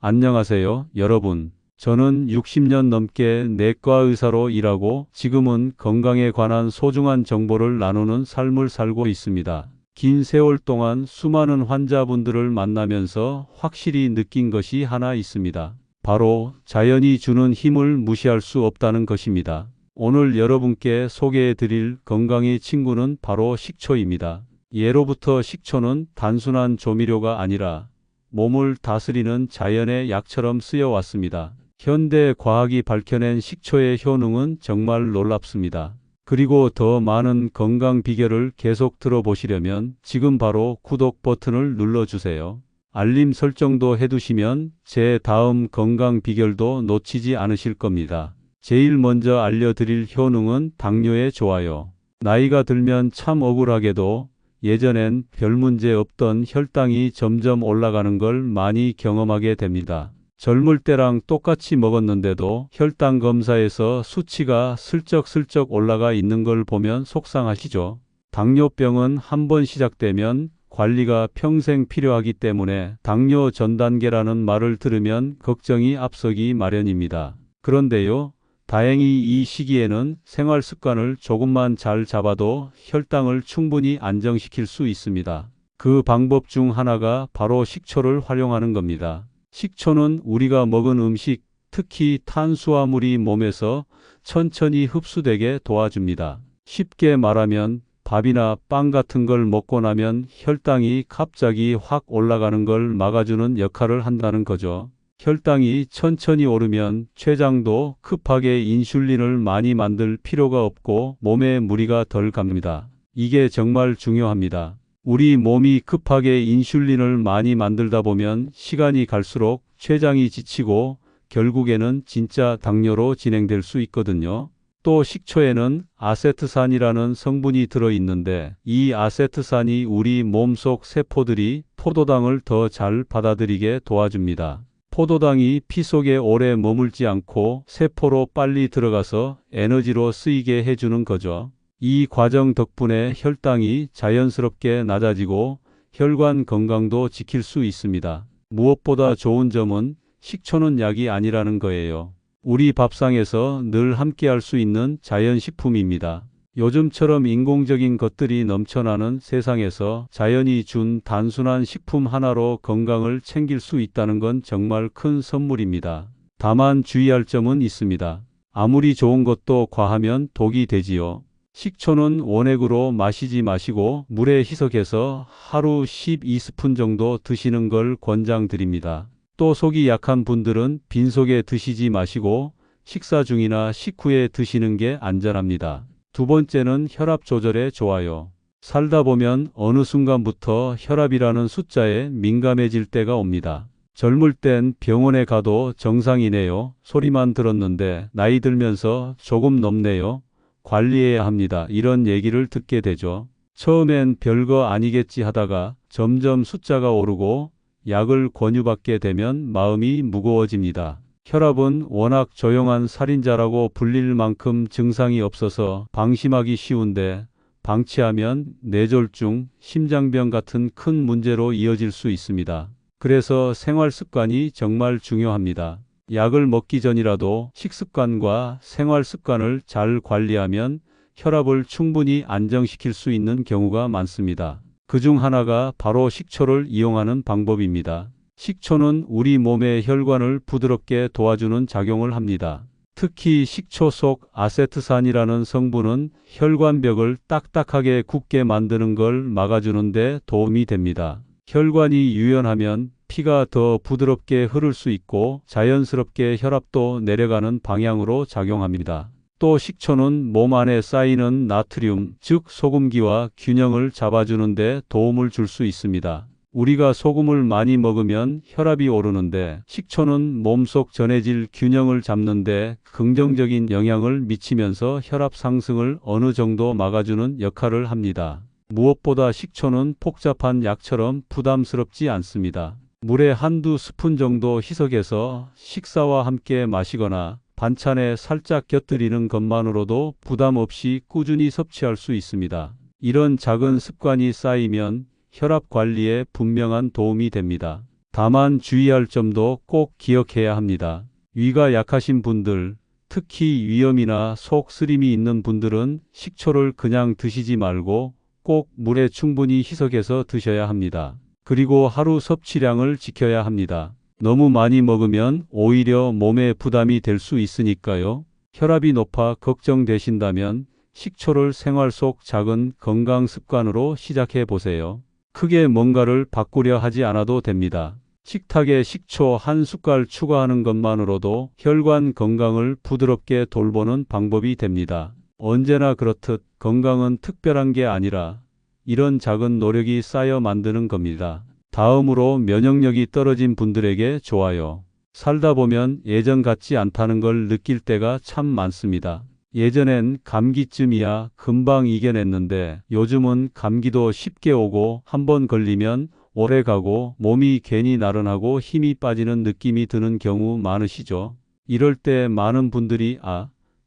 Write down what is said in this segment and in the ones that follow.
안녕하세요, 여러분. 저는 60년 넘게 내과 의사로 일하고 지금은 건강에 관한 소중한 정보를 나누는 삶을 살고 있습니다. 긴 세월 동안 수많은 환자분들을 만나면서 확실히 느낀 것이 하나 있습니다. 바로 자연이 주는 힘을 무시할 수 없다는 것입니다. 오늘 여러분께 소개해 드릴 건강의 친구는 바로 식초입니다. 예로부터 식초는 단순한 조미료가 아니라 몸을 다스리는 자연의 약처럼 쓰여왔습니다. 현대 과학이 밝혀낸 식초의 효능은 정말 놀랍습니다. 그리고 더 많은 건강 비결을 계속 들어보시려면 지금 바로 구독 버튼을 눌러주세요. 알림 설정도 해두시면 제 다음 건강 비결도 놓치지 않으실 겁니다. 제일 먼저 알려드릴 효능은 당뇨에 좋아요. 나이가 들면 참 억울하게도 예전엔 별 문제 없던 혈당이 점점 올라가는 걸 많이 경험하게 됩니다. 젊을 때랑 똑같이 먹었는데도 혈당 검사에서 수치가 슬쩍슬쩍 올라가 있는 걸 보면 속상하시죠? 당뇨병은 한번 시작되면 관리가 평생 필요하기 때문에 당뇨 전 단계라는 말을 들으면 걱정이 앞서기 마련입니다. 그런데요, 다행히 이 시기에는 생활 습관을 조금만 잘 잡아도 혈당을 충분히 안정시킬 수 있습니다. 그 방법 중 하나가 바로 식초를 활용하는 겁니다. 식초는 우리가 먹은 음식, 특히 탄수화물이 몸에서 천천히 흡수되게 도와줍니다. 쉽게 말하면 밥이나 빵 같은 걸 먹고 나면 혈당이 갑자기 확 올라가는 걸 막아주는 역할을 한다는 거죠. 혈당이 천천히 오르면 췌장도 급하게 인슐린을 많이 만들 필요가 없고 몸에 무리가 덜 갑니다. 이게 정말 중요합니다. 우리 몸이 급하게 인슐린을 많이 만들다 보면 시간이 갈수록 췌장이 지치고 결국에는 진짜 당뇨로 진행될 수 있거든요. 또 식초에는 아세트산이라는 성분이 들어있는데 이 아세트산이 우리 몸속 세포들이 포도당을 더 잘 받아들이게 도와줍니다. 포도당이 피 속에 오래 머물지 않고 세포로 빨리 들어가서 에너지로 쓰이게 해주는 거죠. 이 과정 덕분에 혈당이 자연스럽게 낮아지고 혈관 건강도 지킬 수 있습니다. 무엇보다 좋은 점은 식초는 약이 아니라는 거예요. 우리 밥상에서 늘 함께할 수 있는 자연식품입니다. 요즘처럼 인공적인 것들이 넘쳐나는 세상에서 자연이 준 단순한 식품 하나로 건강을 챙길 수 있다는 건 정말 큰 선물입니다. 다만 주의할 점은 있습니다. 아무리 좋은 것도 과하면 독이 되지요. 식초는 원액으로 마시지 마시고 물에 희석해서 하루 12스푼 정도 드시는 걸 권장드립니다. 또 속이 약한 분들은 빈속에 드시지 마시고 식사 중이나 식후에 드시는 게 안전합니다. 두 번째는 혈압 조절에 좋아요. 살다 보면 어느 순간부터 혈압이라는 숫자에 민감해질 때가 옵니다. 젊을 땐 병원에 가도 정상이네요. 소리만 들었는데 나이 들면서 조금 넘네요. 관리해야 합니다. 이런 얘기를 듣게 되죠. 처음엔 별거 아니겠지 하다가 점점 숫자가 오르고 약을 권유받게 되면 마음이 무거워집니다. 혈압은 워낙 조용한 살인자라고 불릴 만큼 증상이 없어서 방심하기 쉬운데 방치하면 뇌졸중, 심장병 같은 큰 문제로 이어질 수 있습니다. 그래서 생활 습관이 정말 중요합니다. 약을 먹기 전이라도 식습관과 생활 습관을 잘 관리하면 혈압을 충분히 안정시킬 수 있는 경우가 많습니다. 그중 하나가 바로 식초를 이용하는 방법입니다. 식초는 우리 몸의 혈관을 부드럽게 도와주는 작용을 합니다. 특히 식초 속 아세트산이라는 성분은 혈관벽을 딱딱하게 굳게 만드는 걸 막아주는 데 도움이 됩니다. 혈관이 유연하면 피가 더 부드럽게 흐를 수 있고 자연스럽게 혈압도 내려가는 방향으로 작용합니다. 또 식초는 몸 안에 쌓이는 나트륨, 즉 소금기와 균형을 잡아주는 데 도움을 줄 수 있습니다. 우리가 소금을 많이 먹으면 혈압이 오르는데 식초는 몸속 전해질 균형을 잡는 데 긍정적인 영향을 미치면서 혈압 상승을 어느 정도 막아주는 역할을 합니다. 무엇보다 식초는 복잡한 약처럼 부담스럽지 않습니다. 물에 한두 스푼 정도 희석해서 식사와 함께 마시거나 반찬에 살짝 곁들이는 것만으로도 부담 없이 꾸준히 섭취할 수 있습니다. 이런 작은 습관이 쌓이면 혈압 관리에 분명한 도움이 됩니다. 다만 주의할 점도 꼭 기억해야 합니다. 위가 약하신 분들, 특히 위염이나 속 쓰림이 있는 분들은 식초를 그냥 드시지 말고 꼭 물에 충분히 희석해서 드셔야 합니다. 그리고 하루 섭취량을 지켜야 합니다. 너무 많이 먹으면 오히려 몸에 부담이 될 수 있으니까요. 혈압이 높아 걱정되신다면 식초를 생활 속 작은 건강 습관으로 시작해 보세요. 크게 뭔가를 바꾸려 하지 않아도 됩니다. 식탁에 식초 한 숟갈 추가하는 것만으로도 혈관 건강을 부드럽게 돌보는 방법이 됩니다. 언제나 그렇듯 건강은 특별한 게 아니라 이런 작은 노력이 쌓여 만드는 겁니다. 다음으로 면역력이 떨어진 분들에게 좋아요. 살다 보면 예전 같지 않다는 걸 느낄 때가 참 많습니다. 예전엔 감기쯤이야 금방 이겨냈는데 요즘은 감기도 쉽게 오고 한번 걸리면 오래 가고 몸이 괜히 나른하고 힘이 빠지는 느낌이 드는 경우 많으시죠? 이럴 때 많은 분들이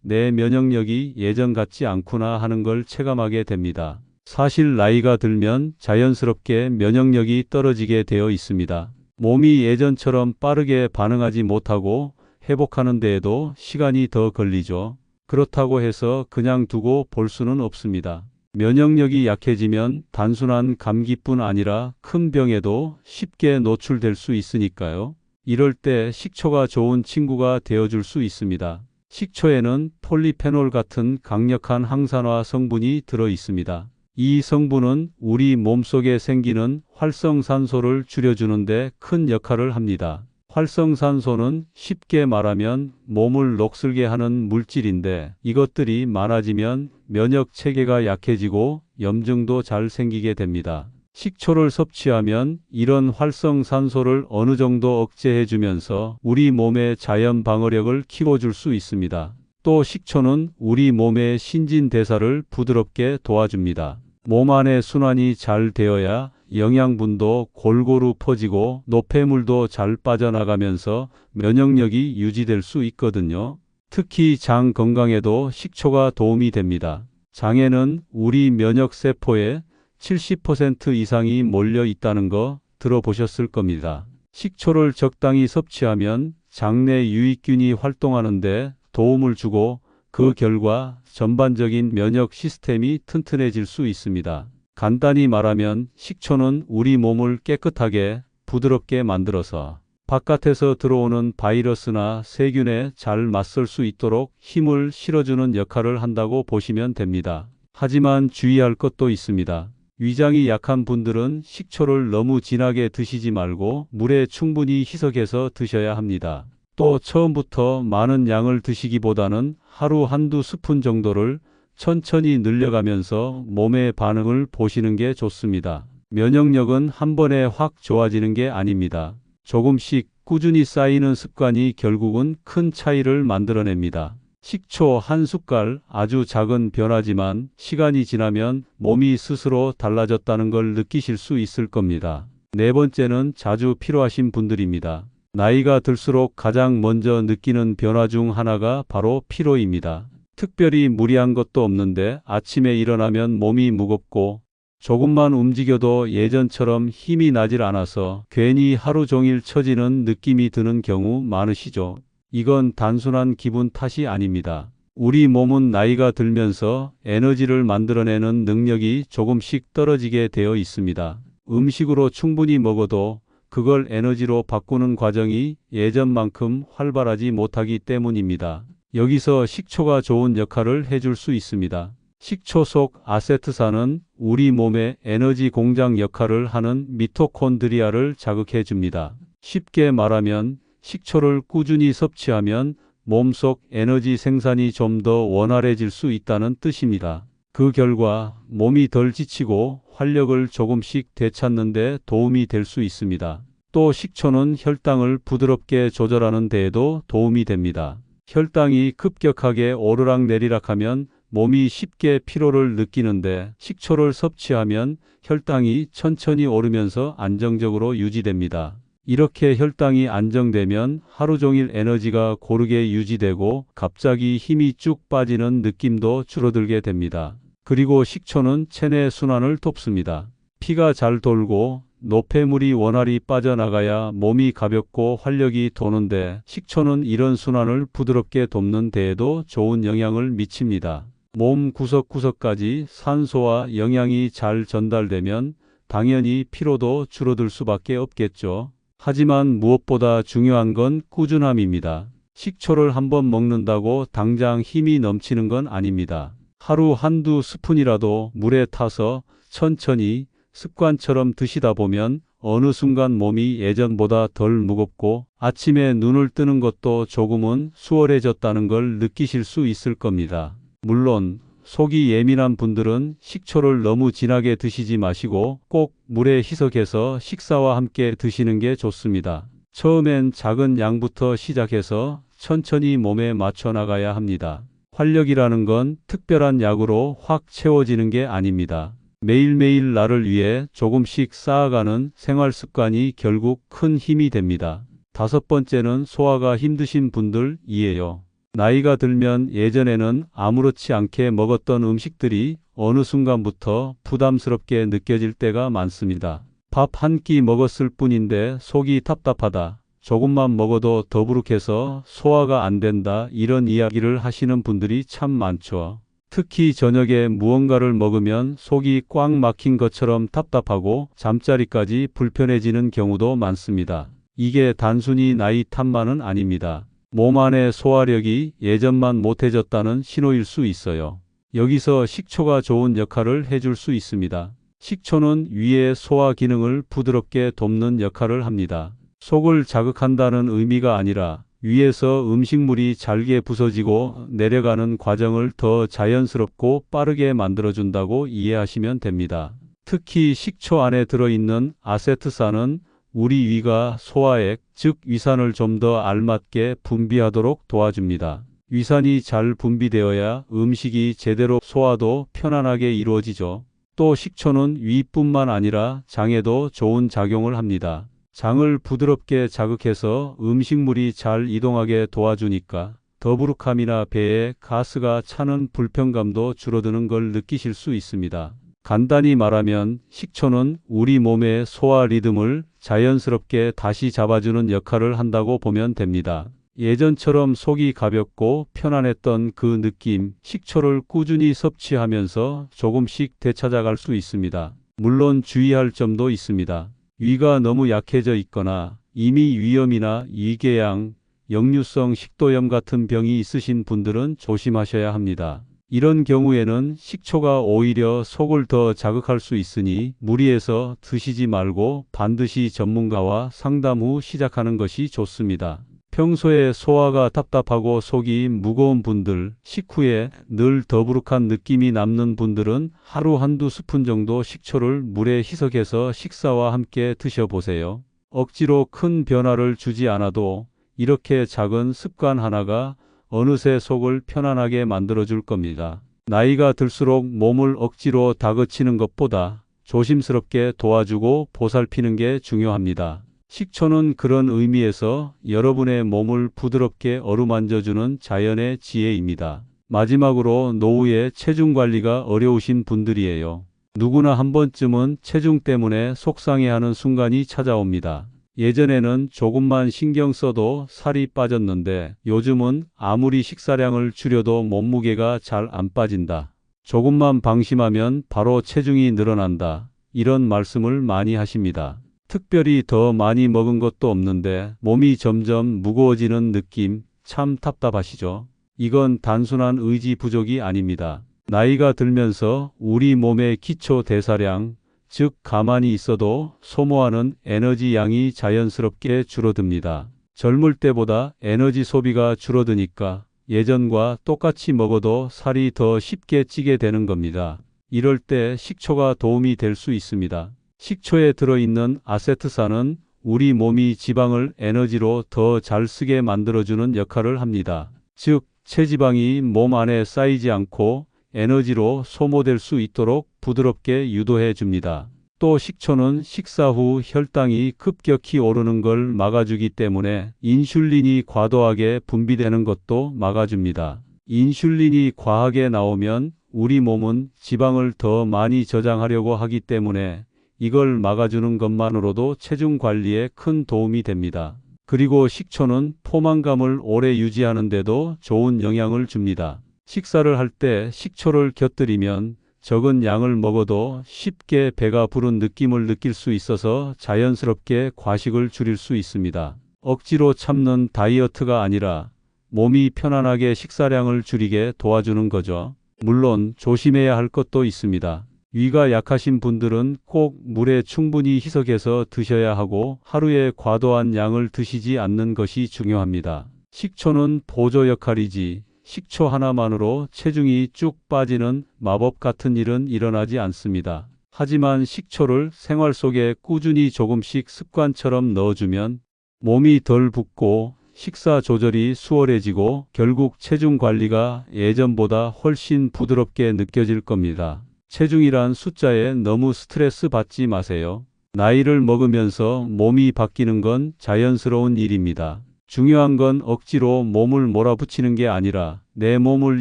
내 면역력이 예전 같지 않구나 하는 걸 체감하게 됩니다. 사실 나이가 들면 자연스럽게 면역력이 떨어지게 되어 있습니다. 몸이 예전처럼 빠르게 반응하지 못하고 회복하는 데에도 시간이 더 걸리죠. 그렇다고 해서 그냥 두고 볼 수는 없습니다. 면역력이 약해지면 단순한 감기뿐 아니라 큰 병에도 쉽게 노출될 수 있으니까요. 이럴 때 식초가 좋은 친구가 되어줄 수 있습니다. 식초에는 폴리페놀 같은 강력한 항산화 성분이 들어 있습니다. 이 성분은 우리 몸속에 생기는 활성산소를 줄여주는데 큰 역할을 합니다. 활성산소는 쉽게 말하면 몸을 녹슬게 하는 물질인데 이것들이 많아지면 면역 체계가 약해지고 염증도 잘 생기게 됩니다. 식초를 섭취하면 이런 활성산소를 어느 정도 억제해 주면서 우리 몸의 자연 방어력을 키워줄 수 있습니다. 또 식초는 우리 몸의 신진대사를 부드럽게 도와줍니다. 몸 안의 순환이 잘 되어야 영양분도 골고루 퍼지고 노폐물도 잘 빠져나가면서 면역력이 유지될 수 있거든요. 특히 장 건강에도 식초가 도움이 됩니다. 장에는 우리 면역세포의 70% 이상이 몰려 있다는 거 들어보셨을 겁니다. 식초를 적당히 섭취하면 장내 유익균이 활동하는데 도움을 주고 그 결과 전반적인 면역 시스템이 튼튼해질 수 있습니다. 간단히 말하면 식초는 우리 몸을 깨끗하게 부드럽게 만들어서 바깥에서 들어오는 바이러스나 세균에 잘 맞설 수 있도록 힘을 실어주는 역할을 한다고 보시면 됩니다. 하지만 주의할 것도 있습니다. 위장이 약한 분들은 식초를 너무 진하게 드시지 말고 물에 충분히 희석해서 드셔야 합니다. 또 처음부터 많은 양을 드시기보다는 하루 한두 스푼 정도를 천천히 늘려가면서 몸의 반응을 보시는 게 좋습니다. 면역력은 한 번에 확 좋아지는 게 아닙니다. 조금씩 꾸준히 쌓이는 습관이 결국은 큰 차이를 만들어냅니다. 식초 한 숟갈, 아주 작은 변화지만 시간이 지나면 몸이 스스로 달라졌다는 걸 느끼실 수 있을 겁니다. 네 번째는 자주 피로하신 분들입니다. 나이가 들수록 가장 먼저 느끼는 변화 중 하나가 바로 피로입니다. 특별히 무리한 것도 없는데 아침에 일어나면 몸이 무겁고 조금만 움직여도 예전처럼 힘이 나질 않아서 괜히 하루 종일 처지는 느낌이 드는 경우 많으시죠? 이건 단순한 기분 탓이 아닙니다. 우리 몸은 나이가 들면서 에너지를 만들어내는 능력이 조금씩 떨어지게 되어 있습니다. 음식으로 충분히 먹어도 그걸 에너지로 바꾸는 과정이 예전만큼 활발하지 못하기 때문입니다. 여기서 식초가 좋은 역할을 해줄 수 있습니다. 식초 속 아세트산은 우리 몸의 에너지 공장 역할을 하는 미토콘드리아를 자극해 줍니다. 쉽게 말하면 식초를 꾸준히 섭취하면 몸속 에너지 생산이 좀 더 원활해질 수 있다는 뜻입니다. 그 결과 몸이 덜 지치고 활력을 조금씩 되찾는 데 도움이 될 수 있습니다. 또 식초는 혈당을 부드럽게 조절하는 데에도 도움이 됩니다. 혈당이 급격하게 오르락내리락하면 몸이 쉽게 피로를 느끼는데 식초를 섭취하면 혈당이 천천히 오르면서 안정적으로 유지됩니다. 이렇게 혈당이 안정되면 하루 종일 에너지가 고르게 유지되고 갑자기 힘이 쭉 빠지는 느낌도 줄어들게 됩니다. 그리고 식초는 체내 순환을 돕습니다. 피가 잘 돌고 노폐물이 원활히 빠져나가야 몸이 가볍고 활력이 도는데 식초는 이런 순환을 부드럽게 돕는 데에도 좋은 영향을 미칩니다. 몸 구석구석까지 산소와 영양이 잘 전달되면 당연히 피로도 줄어들 수밖에 없겠죠. 하지만 무엇보다 중요한 건 꾸준함입니다. 식초를 한번 먹는다고 당장 힘이 넘치는 건 아닙니다. 하루 한두 스푼이라도 물에 타서 천천히 습관처럼 드시다 보면 어느 순간 몸이 예전보다 덜 무겁고 아침에 눈을 뜨는 것도 조금은 수월해졌다는 걸 느끼실 수 있을 겁니다. 물론 속이 예민한 분들은 식초를 너무 진하게 드시지 마시고 꼭 물에 희석해서 식사와 함께 드시는 게 좋습니다. 처음엔 작은 양부터 시작해서 천천히 몸에 맞춰 나가야 합니다. 활력이라는 건 특별한 약으로 확 채워지는 게 아닙니다. 매일매일 나를 위해 조금씩 쌓아가는 생활 습관이 결국 큰 힘이 됩니다. 다섯 번째는 소화가 힘드신 분들이에요. 나이가 들면 예전에는 아무렇지 않게 먹었던 음식들이 어느 순간부터 부담스럽게 느껴질 때가 많습니다. 밥 한 끼 먹었을 뿐인데 속이 답답하다. 조금만 먹어도 더부룩해서 소화가 안 된다. 이런 이야기를 하시는 분들이 참 많죠. 특히 저녁에 무언가를 먹으면 속이 꽉 막힌 것처럼 답답하고 잠자리까지 불편해지는 경우도 많습니다. 이게 단순히 나이 탓만은 아닙니다. 몸 안의 소화력이 예전만 못해졌다는 신호일 수 있어요. 여기서 식초가 좋은 역할을 해줄 수 있습니다. 식초는 위의 소화 기능을 부드럽게 돕는 역할을 합니다. 속을 자극한다는 의미가 아니라 위에서 음식물이 잘게 부서지고 내려가는 과정을 더 자연스럽고 빠르게 만들어준다고 이해하시면 됩니다. 특히 식초 안에 들어있는 아세트산은 우리 위가 소화액, 즉 위산을 좀 더 알맞게 분비하도록 도와줍니다. 위산이 잘 분비되어야 음식이 제대로 소화도 편안하게 이루어지죠. 또 식초는 위뿐만 아니라 장에도 좋은 작용을 합니다. 장을 부드럽게 자극해서 음식물이 잘 이동하게 도와주니까 더부룩함이나 배에 가스가 차는 불편감도 줄어드는 걸 느끼실 수 있습니다. 간단히 말하면 식초는 우리 몸의 소화 리듬을 자연스럽게 다시 잡아주는 역할을 한다고 보면 됩니다. 예전처럼 속이 가볍고 편안했던 그 느낌, 식초를 꾸준히 섭취하면서 조금씩 되찾아갈 수 있습니다. 물론 주의할 점도 있습니다. 위가 너무 약해져 있거나 이미 위염이나 위궤양, 역류성 식도염 같은 병이 있으신 분들은 조심하셔야 합니다. 이런 경우에는 식초가 오히려 속을 더 자극할 수 있으니 무리해서 드시지 말고 반드시 전문가와 상담 후 시작하는 것이 좋습니다. 평소에 소화가 답답하고 속이 무거운 분들, 식후에 늘 더부룩한 느낌이 남는 분들은 하루 한두 스푼 정도 식초를 물에 희석해서 식사와 함께 드셔보세요. 억지로 큰 변화를 주지 않아도 이렇게 작은 습관 하나가 어느새 속을 편안하게 만들어줄 겁니다. 나이가 들수록 몸을 억지로 다그치는 것보다 조심스럽게 도와주고 보살피는 게 중요합니다. 식초는 그런 의미에서 여러분의 몸을 부드럽게 어루만져주는 자연의 지혜입니다. 마지막으로 노후에 체중 관리가 어려우신 분들이에요. 누구나 한 번쯤은 체중 때문에 속상해하는 순간이 찾아옵니다. 예전에는 조금만 신경 써도 살이 빠졌는데 요즘은 아무리 식사량을 줄여도 몸무게가 잘 안 빠진다. 조금만 방심하면 바로 체중이 늘어난다. 이런 말씀을 많이 하십니다. 특별히 더 많이 먹은 것도 없는데 몸이 점점 무거워지는 느낌 참 답답하시죠? 이건 단순한 의지 부족이 아닙니다. 나이가 들면서 우리 몸의 기초 대사량, 즉 가만히 있어도 소모하는 에너지 양이 자연스럽게 줄어듭니다. 젊을 때보다 에너지 소비가 줄어드니까 예전과 똑같이 먹어도 살이 더 쉽게 찌게 되는 겁니다. 이럴 때 식초가 도움이 될 수 있습니다. 식초에 들어있는 아세트산은 우리 몸이 지방을 에너지로 더 잘 쓰게 만들어주는 역할을 합니다. 즉, 체지방이 몸 안에 쌓이지 않고 에너지로 소모될 수 있도록 부드럽게 유도해 줍니다. 또 식초는 식사 후 혈당이 급격히 오르는 걸 막아주기 때문에 인슐린이 과도하게 분비되는 것도 막아줍니다. 인슐린이 과하게 나오면 우리 몸은 지방을 더 많이 저장하려고 하기 때문에 이걸 막아주는 것만으로도 체중 관리에 큰 도움이 됩니다. 그리고 식초는 포만감을 오래 유지하는 데도 좋은 영향을 줍니다. 식사를 할 때 식초를 곁들이면 적은 양을 먹어도 쉽게 배가 부른 느낌을 느낄 수 있어서 자연스럽게 과식을 줄일 수 있습니다. 억지로 참는 다이어트가 아니라 몸이 편안하게 식사량을 줄이게 도와주는 거죠. 물론 조심해야 할 것도 있습니다. 위가 약하신 분들은 꼭 물에 충분히 희석해서 드셔야 하고 하루에 과도한 양을 드시지 않는 것이 중요합니다. 식초는 보조 역할이지 식초 하나만으로 체중이 쭉 빠지는 마법 같은 일은 일어나지 않습니다. 하지만 식초를 생활 속에 꾸준히 조금씩 습관처럼 넣어주면 몸이 덜 붓고 식사 조절이 수월해지고 결국 체중 관리가 예전보다 훨씬 부드럽게 느껴질 겁니다. 체중이란 숫자에 너무 스트레스 받지 마세요. 나이를 먹으면서 몸이 바뀌는 건 자연스러운 일입니다. 중요한 건 억지로 몸을 몰아붙이는 게 아니라 내 몸을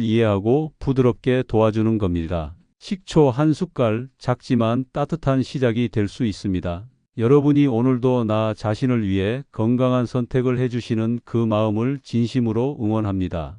이해하고 부드럽게 도와주는 겁니다. 식초 한 숟갈, 작지만 따뜻한 시작이 될 수 있습니다. 여러분이 오늘도 나 자신을 위해 건강한 선택을 해주시는 그 마음을 진심으로 응원합니다.